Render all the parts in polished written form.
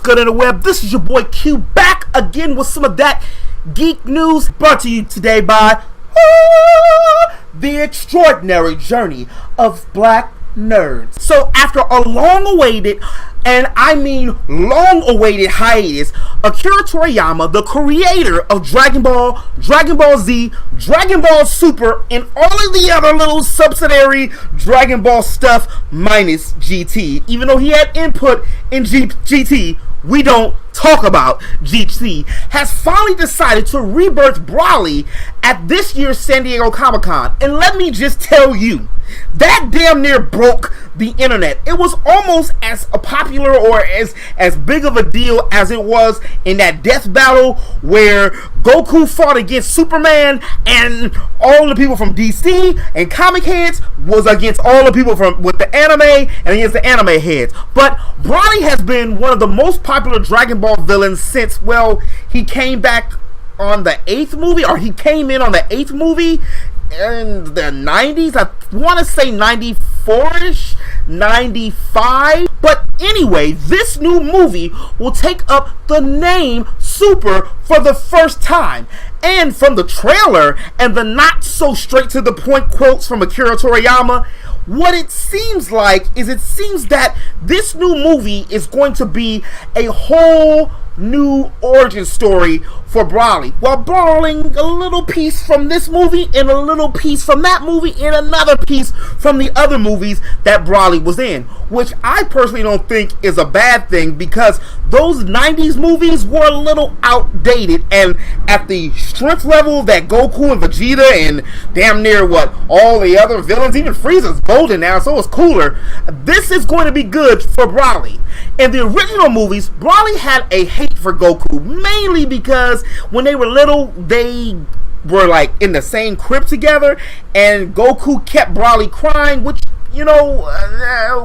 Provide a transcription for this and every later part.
good in the web? This is your boy Q back again with some of that geek news brought to you today by The Extraordinary Journey of Black Nerds. So after a long-awaited, and I mean long-awaited hiatus, Akira Toriyama, the creator of Dragon Ball, Dragon Ball Z, Dragon Ball Super, and all of the other little subsidiary Dragon Ball stuff minus GT. Even though he had input in GT, we don't talk about GT, has finally decided to rebirth Broly at this year's San Diego Comic-Con. And let me just tell you, that damn near broke the internet. It was almost as popular or as big of a deal as it was in that death battle where Goku fought against Superman and all the people from DC and comic heads was against all the people with the anime and against the anime heads. But Broly has been one of the most popular Dragon Ball villains since, well, he came back on the 8th movie, or he came in on the 8th movie in the 90s. I want to say 94ish, 95. But anyway, this new movie will take up the name Super for the first time. And from the trailer and the not so straight to the point quotes from Akira Toriyama, what it seems like is it seems that this new movie is going to be a whole new origin story for Broly, while borrowing a little piece from this movie and a little piece from that movie and another piece from the other movies that Broly was in, which I personally don't think is a bad thing, because those 90s movies were a little outdated, and at the strength level that Goku and Vegeta and damn near all the other villains, even Frieza's golden now, so it's cooler. This is going to be good for Broly. In the original movies, Broly had a hate for Goku, mainly because when they were little, they were like in the same crib together, and Goku kept Broly crying, which, you know,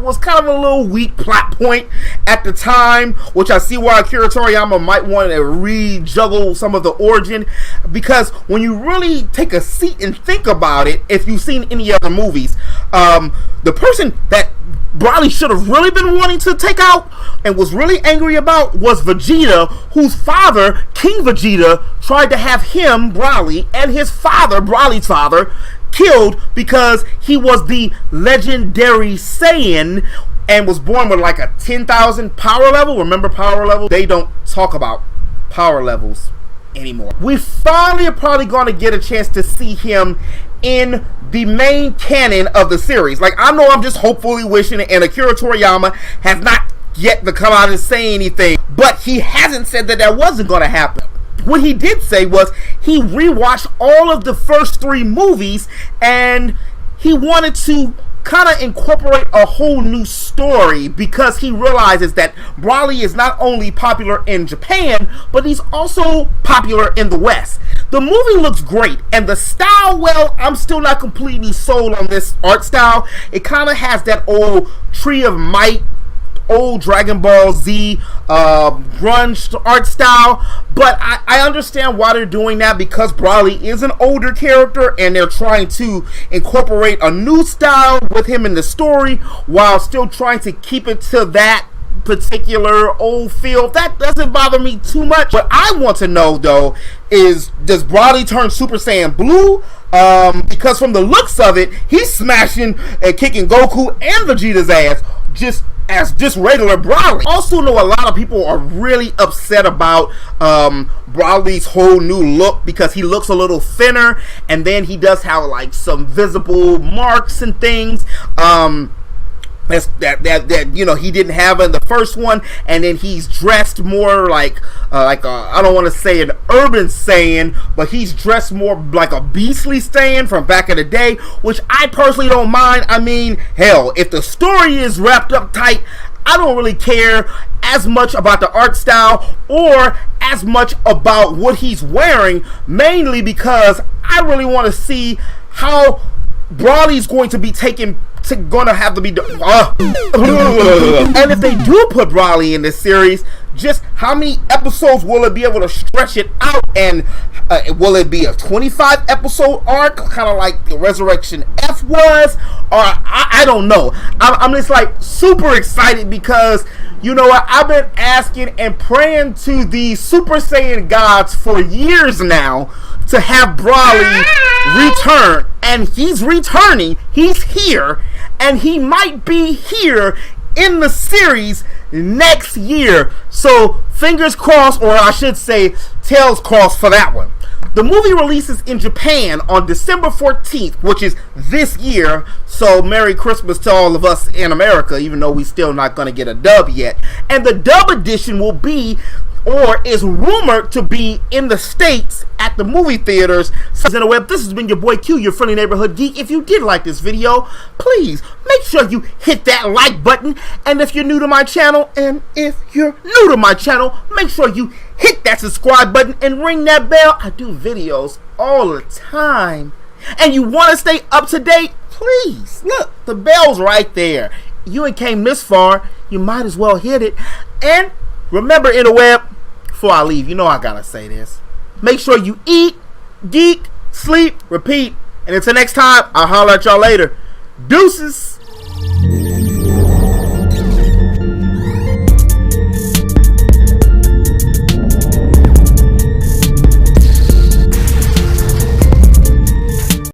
was kind of a little weak plot point at the time, which I see why Akira Toriyama might want to rejuggle some of the origin, because when you really take a seat and think about it, if you've seen any other movies, the person that Broly should have really been wanting to take out and was really angry about was Vegeta, whose father, King Vegeta, tried to have him, Broly, and his father, Broly's father, killed because he was the legendary Saiyan and was born with like a 10,000 power level. Remember power level? They don't talk about power levels anymore. We finally are probably going to get a chance to see him in the main canon of the series. Like, I know I'm just hopefully wishing it, and Akira Toriyama has not yet to come out and say anything, but he hasn't said that wasn't going to happen. What he did say was he rewatched all of the first 3 movies, and he wanted to kind of incorporate a whole new story, because he realizes that Broly is not only popular in Japan, but he's also popular in the West. The movie looks great, and the style, well, I'm still not completely sold on this art style. It kind of has that old Tree of Might, old Dragon Ball Z grunge art style, but I understand why they're doing that, because Broly is an older character and they're trying to incorporate a new style with him in the story while still trying to keep it to that particular old feel. That doesn't bother me too much. What I want to know though is, does Broly turn Super Saiyan Blue? Because from the looks of it, he's smashing and kicking Goku and Vegeta's ass just regular Broly. Also know a lot of people are really upset about Broly's whole new look, because he looks a little thinner, and then he does have like some visible marks and things that you know he didn't have in the first one, and then he's dressed more like I don't want to say an urban Saiyan, but he's dressed more like a beastly Saiyan from back in the day, which I personally don't mind. I mean, hell, if the story is wrapped up tight, I don't really care as much about the art style or as much about what he's wearing, mainly because I really want to see how Broly's going to be gonna have to be and if they do put Broly in this series, just how many episodes will it be able to stretch it out, and will it be a 25 episode arc, kind of like the Resurrection F was, or I don't know. I'm just like super excited because, you know what, I've been asking and praying to the Super Saiyan gods for years now to have Broly return, and he's returning, he's here, and he might be here in the series next year. So fingers crossed, or I should say tails crossed for that one. The movie releases in Japan on December 14th, which is this year, so Merry Christmas to all of us in America, even though we still not going to get a dub yet. And the dub edition will be, or is rumored to be, in the States at the movie theaters. So, in the web, this has been your boy Q, your friendly neighborhood geek. If you did like this video, please make sure you hit that like button. And if you're new to my channel, make sure you hit that subscribe button and ring that bell. I do videos all the time. And you want to stay up to date? Please, look, the bell's right there. You ain't came this far, you might as well hit it. And remember, interweb, before I leave, you know I gotta say this. Make sure you eat, geek, sleep, repeat. And until next time, I'll holler at y'all later. Deuces.